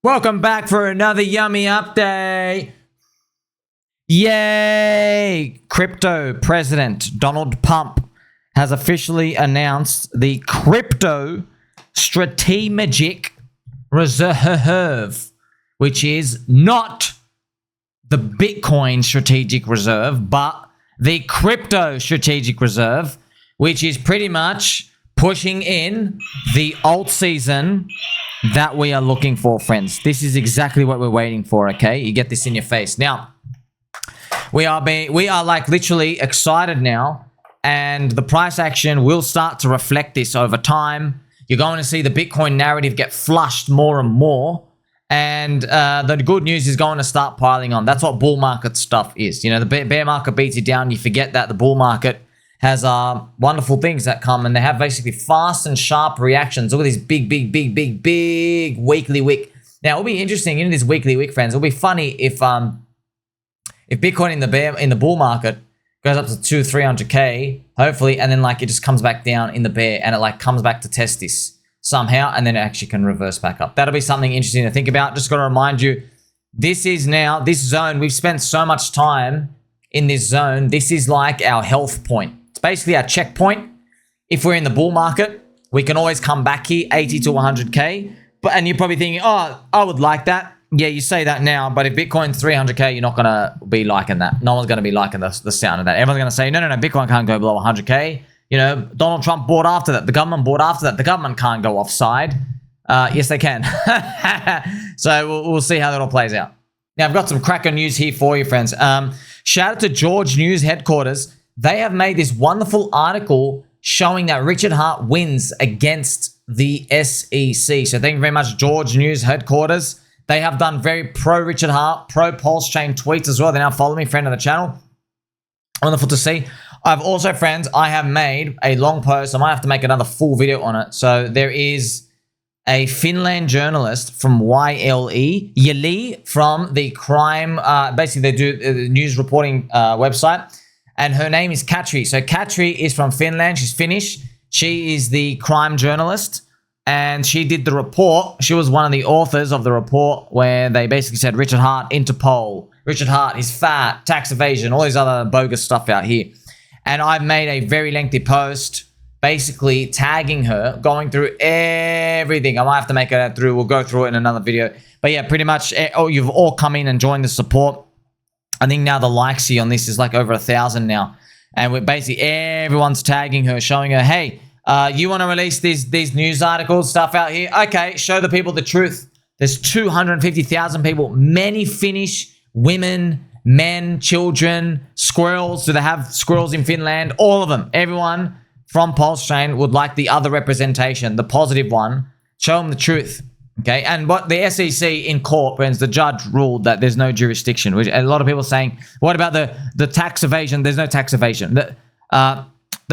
Welcome back for another yummy update. Yay! Crypto President Donald Pump has officially announced the Crypto Strategic Reserve, which is not the Bitcoin Strategic Reserve, but the Crypto Strategic Reserve, which is pretty much pushing in the alt season that we are looking for, friends. This is exactly what we're waiting for, okay? You get this in your face. Now, we are like literally excited now, and the price action will start to reflect this over time. You're going to see the Bitcoin narrative get flushed more and more, and the good news is going to start piling on. That's what bull market stuff is. You know, the bear market beats you down. You forget that the bull market has wonderful things that come, and they have basically fast and sharp reactions. Look at this big weekly wick. Now, it'll be interesting in this weekly wick, friends. It'll be funny if Bitcoin in the bull market goes up to 200-300K, hopefully, and then like it just comes back down in the bear, and it like comes back to test this somehow, and then it actually can reverse back up. That'll be something interesting to think about. Just got to remind you, this is now this zone. We've spent so much time in this zone. This is like our health point. It's basically our checkpoint. If we're in the bull market, we can always come back here, 80 to 100K. And you're probably thinking, oh, I would like that. Yeah, you say that now, but if Bitcoin's 300K, you're not going to be liking that. No one's going to be liking the sound of that. Everyone's going to say, no, Bitcoin can't go below 100K. You know, Donald Trump bought after that. The government bought after that. The government can't go offside. Yes, they can. So we'll see how that all plays out. Now, I've got some cracker news here for you, friends. Shout out to George News headquarters. They have made this wonderful article showing that Richard Hart wins against the SEC. So thank you very much, George News headquarters. They have done very pro Richard Hart, pro PulseChain tweets as well. They now follow me, friend of the channel. Wonderful to see. I've also, friends, I have made a long post. I might have to make another full video on it. So there is a Finland journalist from YLE from the crime, basically they do news reporting website. And her name is Katri. So Katri is from Finland. She's Finnish. She is the crime journalist. And she did the report. She was one of the authors of the report where they basically said Richard Hart, Interpol, Richard Hart, he's fat, tax evasion, all these other bogus stuff out here. And I've made a very lengthy post basically tagging her, going through everything. I might have to make it through. We'll go through it in another video. But yeah, pretty much, you've all come in and joined the support. I think now the likes here on this is like over 1,000 now. And we're basically, everyone's tagging her, showing her, hey, you want to release these news articles, stuff out here? Okay, show the people the truth. There's 250,000 people, many Finnish women, men, children, squirrels. Do they have squirrels in Finland? All of them. Everyone from PulseChain would like the other representation, the positive one. Show them the truth. Okay, and what the SEC in court, friends, the judge ruled that there's no jurisdiction, which a lot of people are saying, what about the tax evasion? There's no tax evasion. The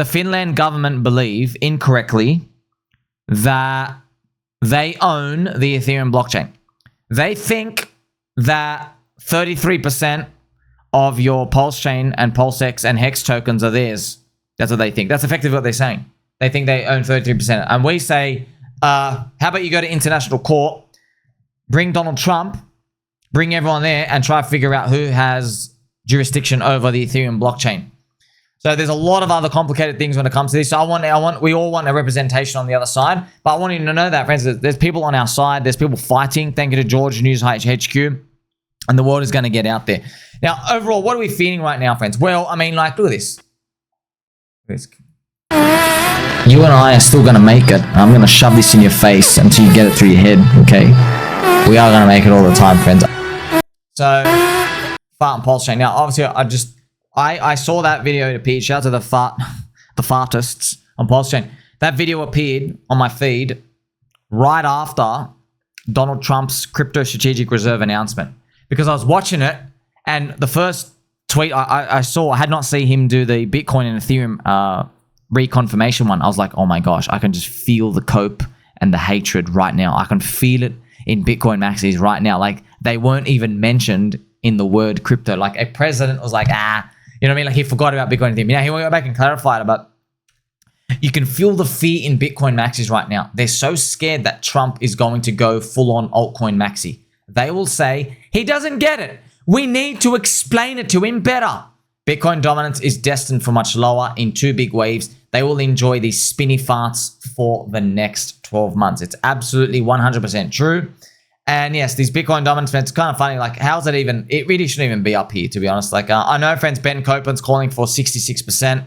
Finland government believe incorrectly that they own the Ethereum blockchain. They think that 33% of your PulseChain and PulseX and Hex tokens are theirs. That's what they think. That's effectively what they're saying. They think they own 33%. And we say, how about you go to international court, bring Donald Trump, bring everyone there, and try to figure out who has jurisdiction over the Ethereum blockchain. So there's a lot of other complicated things when it comes to this. So we all want a representation on the other side, but I want you to know that, friends, there's people on our side. There's people fighting. Thank you to George News HQ, and the world is going to get out there. Now, overall, what are we feeling right now, friends? Well, I mean, like, look at this. You and I are still going to make it. I'm going to shove this in your face until you get it through your head, okay? We are going to make it all the time, friends. So, fart and PulseChain. Now, obviously, I saw that video appear. Shout out to the fartists on PulseChain. That video appeared on my feed right after Donald Trump's Crypto Strategic Reserve announcement. Because I was watching it, and the first tweet I saw, I had not seen him do the Bitcoin and Ethereum reconfirmation one. I was like, oh my gosh, I can just feel the cope and the hatred right now. I can feel it in Bitcoin Maxis right now. Like, they weren't even mentioned in the word crypto. Like, a president was like, you know what I mean? Like, he forgot about Bitcoin and Ethereum. Now, he went back and clarified it, but You can feel the fear in Bitcoin maxis right now. They're so scared that Trump is going to go full on altcoin maxi. They will say, he doesn't get it. We need to explain it to him better. Bitcoin dominance is destined for much lower in 2 big waves. They will enjoy these spinny farts for the next 12 months. It's absolutely 100% true. And yes, these Bitcoin dominance, it's kind of funny. Like, how's it even? It really shouldn't even be up here, to be honest. Like, I know, friends, Ben Copeland's calling for 66%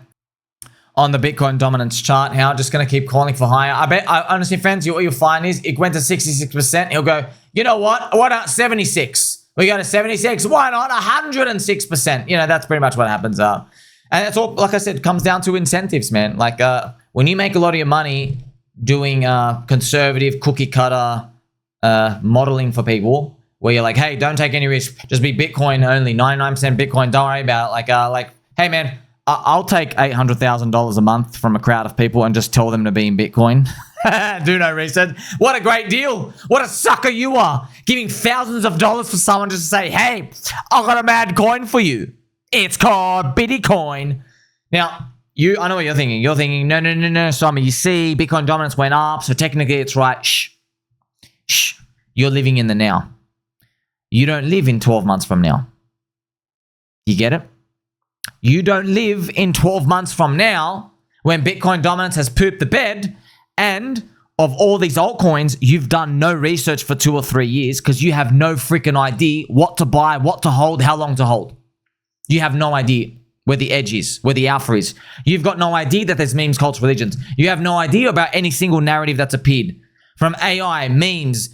on the Bitcoin dominance chart. How just going to keep calling for higher. I honestly, friends, what you'll find is it went to 66%. He'll go, you know what? Why not 76? We go to 76. Why not 106%? You know, that's pretty much what happens. And it's all, like I said, comes down to incentives, man. Like, when you make a lot of your money doing conservative cookie cutter modeling for people, where you're like, hey, don't take any risk, just be Bitcoin only, 99% Bitcoin, don't worry about it. Like, hey, man, I'll take $800,000 a month from a crowd of people and just tell them to be in Bitcoin. Do no research. What a great deal. What a sucker you are. Giving thousands of dollars for someone just to say, hey, I got a mad coin for you. It's called Bitcoin. Now, I know what you're thinking. You're thinking, no, Simon, you see, Bitcoin dominance went up, so technically it's right. Shh. You're living in the now. You don't live in 12 months from now. You get it? You don't live in 12 months from now when Bitcoin dominance has pooped the bed, and of all these altcoins, you've done no research for 2 or 3 years because you have no freaking idea what to buy, what to hold, how long to hold. You have no idea where the edge is, where the alpha is. You've got no idea that there's memes, cults, religions. You have no idea about any single narrative that's appeared. From AI, memes,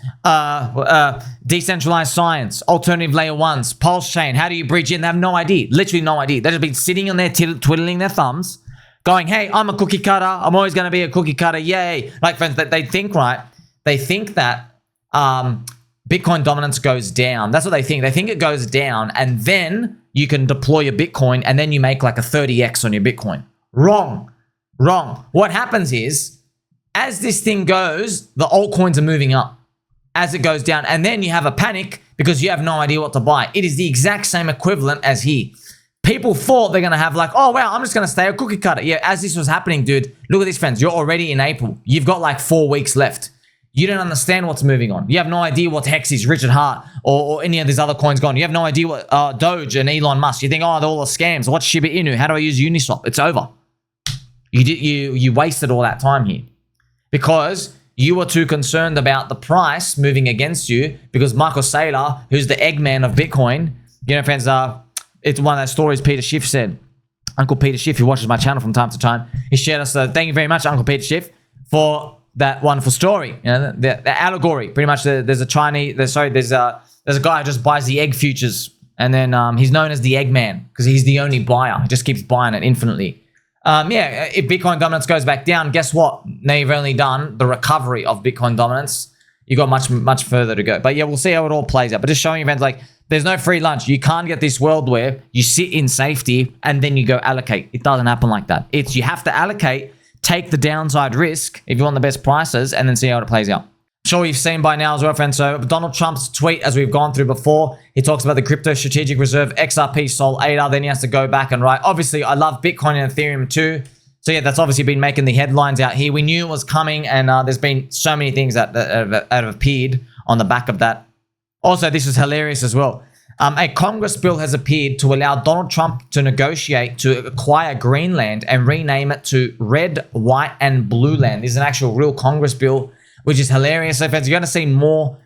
decentralized science, alternative layer ones, PulseChain, how do you bridge in? They have no idea, literally no idea. They've just been sitting on there twiddling their thumbs, going, hey, I'm a cookie cutter. I'm always going to be a cookie cutter. Yay. Like, friends, they think, right? They think that Bitcoin dominance goes down. That's what they think. They think it goes down, and then you can deploy your Bitcoin, and then you make like a 30x on your Bitcoin. Wrong. What happens is, as this thing goes, the altcoins are moving up as it goes down. And then you have a panic because you have no idea what to buy. It is the exact same equivalent as here. People thought they're going to have like, oh, wow, I'm just going to stay a cookie cutter. Yeah, as this was happening, dude, look at this, friends. You're already in April. You've got like 4 weeks left. You don't understand what's moving on. You have no idea what Hex is, Richard Hart, or any of these other coins gone. You have no idea what Doge and Elon Musk. You think, oh, they're all the scams. What's Shiba Inu? How do I use Uniswap? It's over. You wasted all that time here. Because you were too concerned about the price moving against you, because Michael Saylor, who's the Eggman of Bitcoin, you know, friends, it's one of those stories Peter Schiff said. Uncle Peter Schiff, who watches my channel from time to time, he shared us, thank you very much, Uncle Peter Schiff, for that wonderful story. You know, the allegory. Pretty much, there's a guy who just buys the egg futures, and then he's known as the Eggman because he's the only buyer. He just keeps buying it infinitely. If Bitcoin dominance goes back down, guess what? Now you've only done the recovery of Bitcoin dominance. You got much further to go. But yeah, we'll see how it all plays out. But just showing events like there's no free lunch. You can't get this world where you sit in safety and then you go allocate. It doesn't happen like that. You have to allocate, take the downside risk if you want the best prices, and then see how it plays out. Sure, you've seen by now as well, friends. So Donald Trump's tweet, as we've gone through before, he talks about the crypto strategic reserve, XRP, Sol, ADA. Then he has to go back and write. Obviously, I love Bitcoin and Ethereum too. So yeah, that's obviously been making the headlines out here. We knew it was coming, and there's been so many things that have appeared on the back of that. Also, this is hilarious as well. A Congress bill has appeared to allow Donald Trump to negotiate to acquire Greenland and rename it to Red, White, and Blue Land. This is an actual real Congress bill, which is hilarious. So, friends, you're going to see more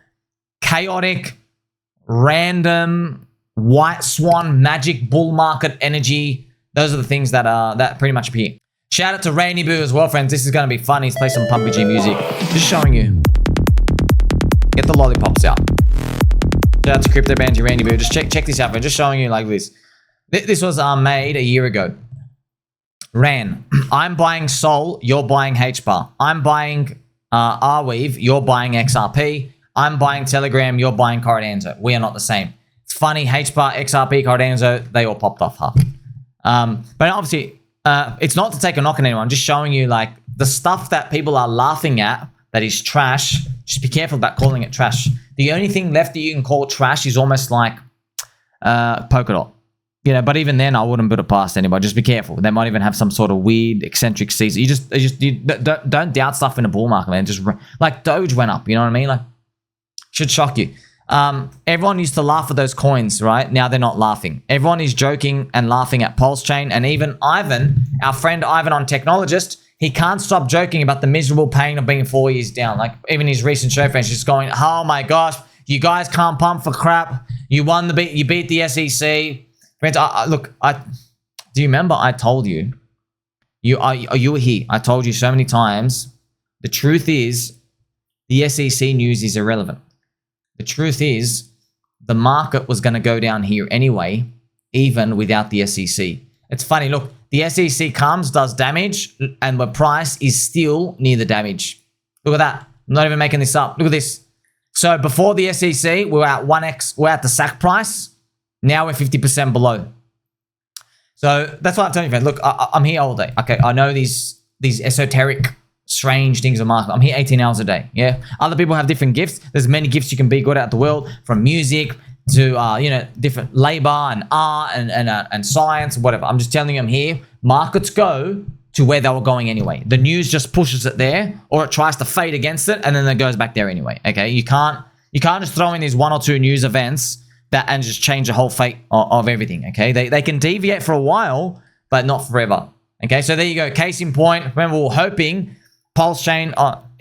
chaotic, random, white swan, magic, bull market energy. Those are the things that pretty much appear. Shout out to Rainy Boo as well, friends. This is going to be fun. He's playing some Pumpy G music. Just showing you. Get the lollipops out. Shout out to CryptoMan Ran, Rainy Boo. Just check this out, friends. Just showing you like this. This was made a year ago. Ran. I'm buying Sol. You're buying HBAR. I'm buying Arweave, you're buying XRP. I'm buying Telegram, you're buying Cardano. We are not the same. It's funny, HBAR, XRP, Cardano, they all popped off, huh? But obviously, it's not to take a knock on anyone. I'm just showing you like the stuff that people are laughing at that is trash. Just be careful about calling it trash. The only thing left that you can call trash is almost like Polkadot. You know, but even then, I wouldn't put it past anybody. Just be careful. They might even have some sort of weird, eccentric season. You don't doubt stuff in a bull market, man. Just like Doge went up. You know what I mean? Like, should shock you. Everyone used to laugh at those coins, right? Now they're not laughing. Everyone is joking and laughing at PulseChain, and even Ivan, our friend Ivan on Technologist, he can't stop joking about the miserable pain of being 4 years down. Like even his recent show friends just going, "Oh my gosh, you guys can't pump for crap. You won the beat. You beat the SEC." Friends, look, do you remember I told you? You were here. I told you so many times. The truth is, the SEC news is irrelevant. The truth is, the market was going to go down here anyway, even without the SEC. It's funny. Look, the SEC comes, does damage, and the price is still near the damage. Look at that. I'm not even making this up. Look at this. So before the SEC, we were at 1x. We're at the SAC price. Now we're 50% below. So that's why I'm telling you, friends. Look, I'm here all day. Okay, I know these esoteric, strange things in market. I'm here 18 hours a day. Yeah, other people have different gifts. There's many gifts you can be good at the world, from music to different labor and art and science, whatever. I'm just telling you, I'm here. Markets go to where they were going anyway. The news just pushes it there, or it tries to fade against it, and then it goes back there anyway. Okay, you can't just throw in these 1 or 2 news events and just change the whole fate of everything, okay? They can deviate for a while, but not forever, okay? So there you go. Case in point, remember we were hoping PulseChain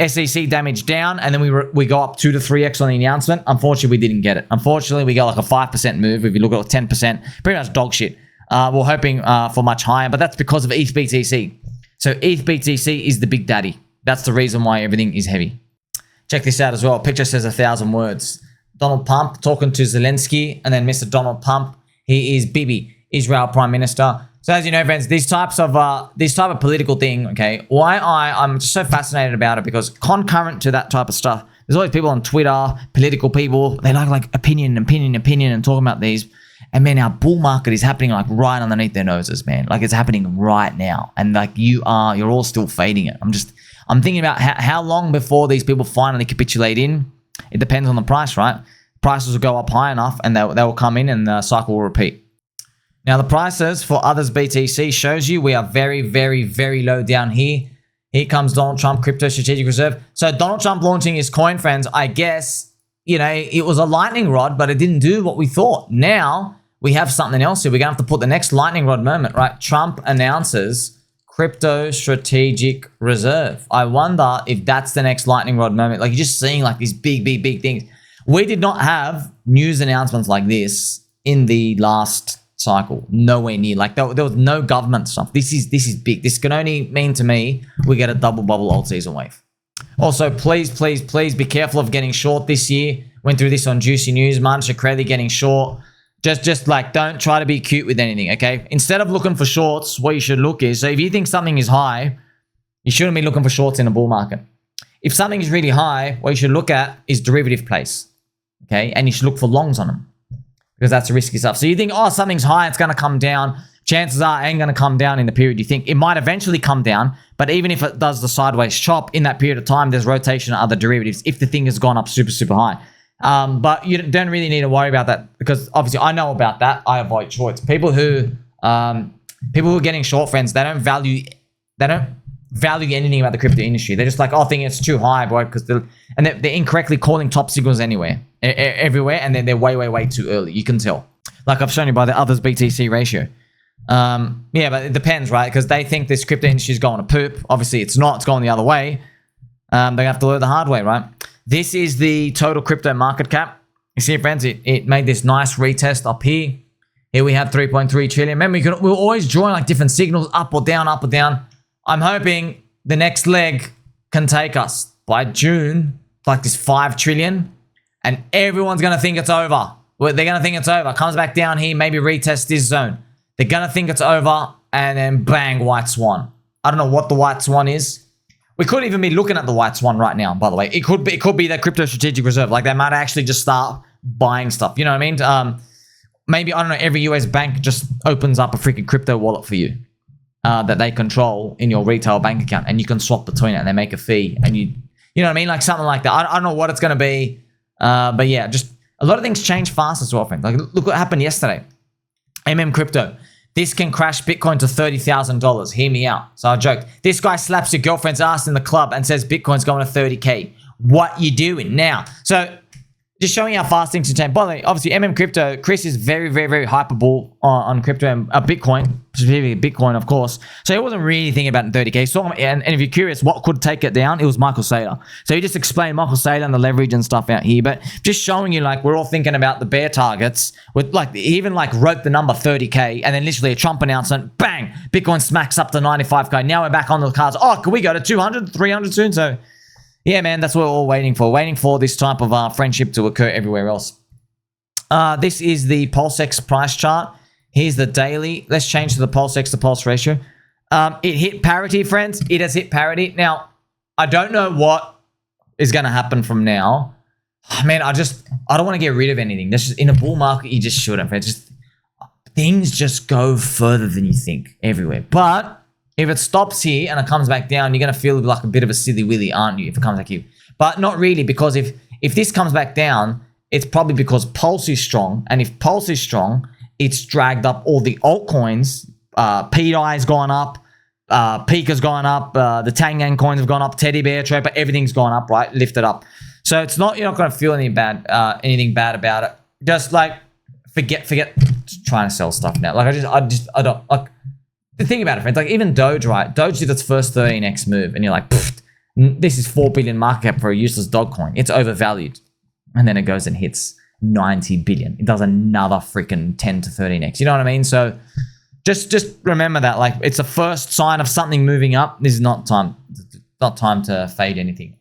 SEC damage down, and then we go up 2 to 3x on the announcement. Unfortunately, we didn't get it. Unfortunately, we got like a 5% move. If you look at 10%, pretty much dog shit. We're hoping for much higher, but that's because of ETH BTC. So ETH BTC is the big daddy. That's the reason why everything is heavy. Check this out as well. Picture says 1,000 words. Donald Pump talking to Zelensky, and then Mr. Donald Pump. He is Bibi, Israel Prime Minister. So as you know, friends, this type of political thing, okay, why I'm just so fascinated about it, because concurrent to that type of stuff, there's always people on Twitter, political people, they like opinion and talking about these. And man, our bull market is happening like right underneath their noses, man. Like it's happening right now. And like you're all still fading it. I'm thinking about how long before these people finally capitulate in. It depends on the price, right? Prices will go up high enough and they will come in and the cycle will repeat. Now, the prices for others BTC shows you we are very, very, very low down here. Here comes Donald Trump, Crypto Strategic Reserve. So Donald Trump launching his coin, friends, I guess, it was a lightning rod, but it didn't do what we thought. Now, we have something else here. We're going to have to put the next lightning rod moment, right? Trump announces Crypto Strategic Reserve. I wonder if that's the next lightning rod moment. Like you're just seeing like these big, big, big things. We did not have news announcements like this in the last cycle. Nowhere near. Like there was no government stuff. This is big. This can only mean to me we get a double bubble old season wave. Also, please, please, please be careful of getting short this year. Went through this on Juicy News. Martin Shkreli getting short. Just like don't try to be cute with anything, okay? Instead of looking for shorts, what you should look is, so if you think something is high, you shouldn't be looking for shorts in a bull market. If something is really high, what you should look at is derivative plays, okay? And you should look for longs on them because that's the risky stuff. So you think, oh, something's high, it's going to come down. Chances are it ain't going to come down in the period you think. It might eventually come down, but even if it does the sideways chop, in that period of time, there's rotation of other derivatives if the thing has gone up super, super high. But you don't really need to worry about that because obviously I know about that. I avoid shorts. People who are getting short, friends, they don't value anything about the crypto industry. They're just like, oh, I think it's too high, boy, because they're incorrectly calling top signals everywhere, and then they're way too early. You can tell. Like I've shown you by the others BTC ratio. Yeah, but it depends, right? Because they think this crypto industry is going to poop. Obviously, it's not. It's going the other way. They have to learn the hard way, right? This is the total crypto market cap. You see, friends, it made this nice retest up here. Here we have 3.3 trillion. Remember, we'll always join like different signals, up or down, up or down. I'm hoping the next leg can take us by June, like this 5 trillion, and everyone's going to think it's over. They're going to think it's over. Comes back down here, maybe retest this zone. They're going to think it's over, and then bang, white swan. I don't know what the white swan is. We could even be looking at the white swan right now, by the way. It could be that Crypto Strategic Reserve. Like they might actually just start buying stuff. You know what I mean? Maybe, I don't know, every US bank just opens up a freaking crypto wallet for you that they control in your retail bank account, and you can swap between it and they make a fee. And you know what I mean? Like something like that. I don't know what it's going to be. But yeah, just a lot of things change fast as well, friends. Like look what happened yesterday. MMCrypto. This can crash Bitcoin to $30,000. Hear me out. So I joked. This guy slaps your girlfriend's ass in the club and says Bitcoin's going to 30K. What you doing now? So just showing how fast things can change. By the way, obviously MMCrypto, Chris is very, very, very hyperbole on crypto and Bitcoin, specifically Bitcoin, of course. So he wasn't really thinking about 30K. So, and if you're curious, what could take it down? It was Michael Saylor. So he just explained Michael Saylor and the leverage and stuff out here. But just showing you, like, we're all thinking about the bear targets with, like, he even like wrote the number 30K and then literally a Trump announcement, bang, Bitcoin smacks up to 95K. Now we're back on the cards. Oh, can we go to 200, 300 soon? So yeah, man, that's what we're all waiting for this type of friendship to occur everywhere else. This is the PulseX price chart. Here's the daily. Let's change to the PulseX to Pulse ratio. It hit parity, friends. It has hit parity. Now, I don't know what is going to happen from now. Man, I don't want to get rid of anything. This is, in a bull market, you just shouldn't, friends. Things just go further than you think everywhere. But if it stops here and it comes back down, you're going to feel like a bit of a silly willy, aren't you, if it comes back here? But not really, because if this comes back down, it's probably because Pulse is strong. And if Pulse is strong, it's dragged up all the altcoins. PDI's gone up. Pika's gone up. The Tangan coins have gone up. Teddy Bear, Trapper, everything's gone up, right? Lifted up. So it's not, you're not going to feel anything bad about it. Just like, forget trying to sell stuff now. Like, I don't, like, the thing about it, friends, like even Doge, right? Doge did its first 13x move, and you're like, this is 4 billion market cap for a useless dog coin. It's overvalued. And then it goes and hits 90 billion. It does another freaking 10 to 13x. You know what I mean? So just remember that, like, it's the first sign of something moving up. This is not time to fade anything.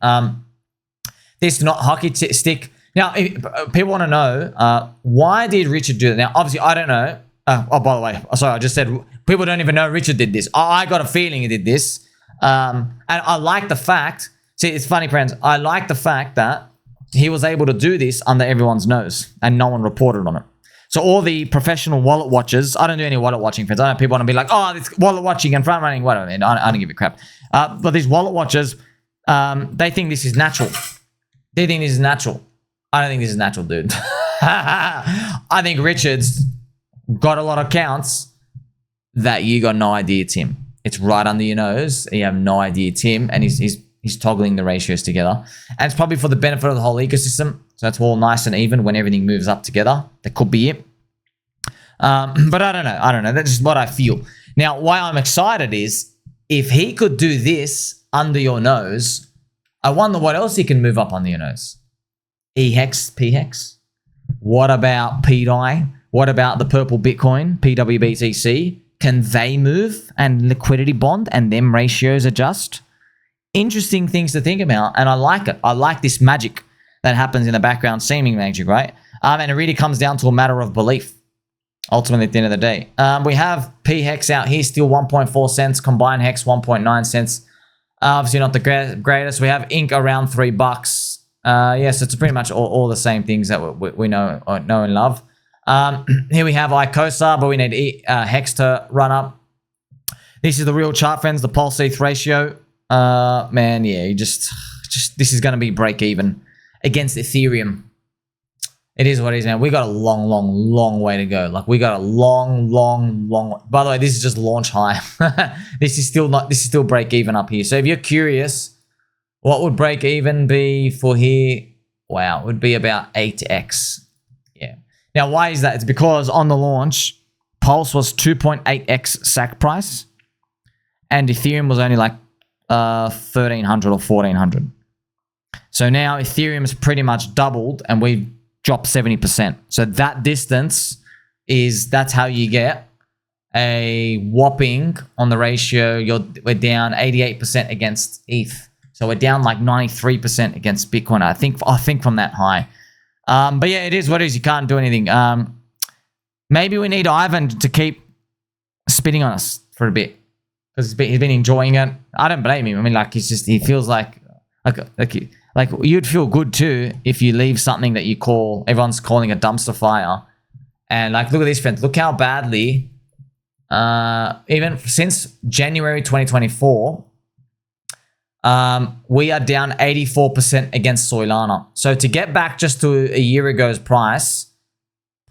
This is not hockey stick. Now, people want to know, why did Richard do that? Now, obviously, I don't know. Oh, by the way, sorry, I just said people don't even know Richard did this. I got a feeling he did this. And I like the fact, see, it's funny, friends. I like the fact that he was able to do this under everyone's nose and no one reported on it. So all the professional wallet watchers, I don't do any wallet watching, friends. I know people want to be like, oh, it's wallet watching and front running, whatever. I don't give a crap. But these wallet watchers, they think this is natural. They think this is natural. I don't think this is natural, dude. I think Richard's got a lot of accounts that you got no idea it's him. It's right under your nose. You have no idea it's him, and he's toggling the ratios together. And it's probably for the benefit of the whole ecosystem. So that's all nice and even when everything moves up together. That could be it. But I don't know. That's just what I feel. Now, why I'm excited is if he could do this under your nose, I wonder what else he can move up under your nose. E-Hex, P-Hex. What about PDI? What about the purple Bitcoin, PWBTC? Can they move and liquidity bond and them ratios adjust? Interesting things to think about, and I like it. I like this magic that happens in the background, seeming magic, right? And it really comes down to a matter of belief, ultimately, at the end of the day. We have P-Hex out here, still 1.4 cents, combined Hex 1.9 cents. Obviously not the greatest. We have Inc around $3. Yes, it's pretty much all the same things that we know and love. Here we have Icosa, but we need Hex to run up. This is the real chart, friends, the Pulse ETH ratio. Man, yeah, you just this is going to be break even against Ethereum. It is what it is, man. We got a long way to go. Like, we got a long. By the way, this is just launch high. This is still break even up here. So if you're curious, what would break even be for here? Wow, it would be about 8x. Yeah. Now, why is that? It's because on the launch, Pulse was 2.8x SAC price, and Ethereum was only like 1,300 or 1,400. So now Ethereum is pretty much doubled, and we've dropped 70%. So that distance that's how you get a whopping on the ratio. We're down 88% against ETH. So we're down like 93% against Bitcoin. I think from that high. But yeah, it is what it is. You can't do anything. Maybe we need Ivan to keep spitting on us for a bit, because he's been enjoying it. I don't blame him. I mean, like, he feels like you'd feel good too if you leave something that everyone's calling a dumpster fire. And like, look at this, friends. Look how badly, even since January 2024, we are down 84% against Solana. So to get back just to a year ago's price,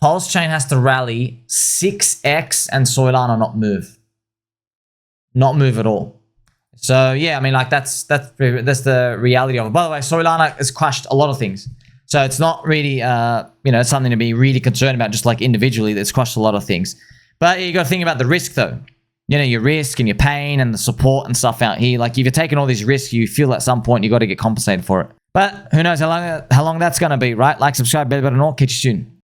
PulseChain has to rally 6x and Solana not move. Not move at all. So yeah, I mean, like that's the reality of it. By the way, Solana has crushed a lot of things. So it's not really, you know, something to be really concerned about just like individually. That's crushed a lot of things. But you got to think about the risk though. You know, your risk and your pain and the support and stuff out here. Like if you're taking all these risks, you feel at some point you got to get compensated for it. But who knows how long that's going to be, right? Like, subscribe, bell button, all. Catch you soon.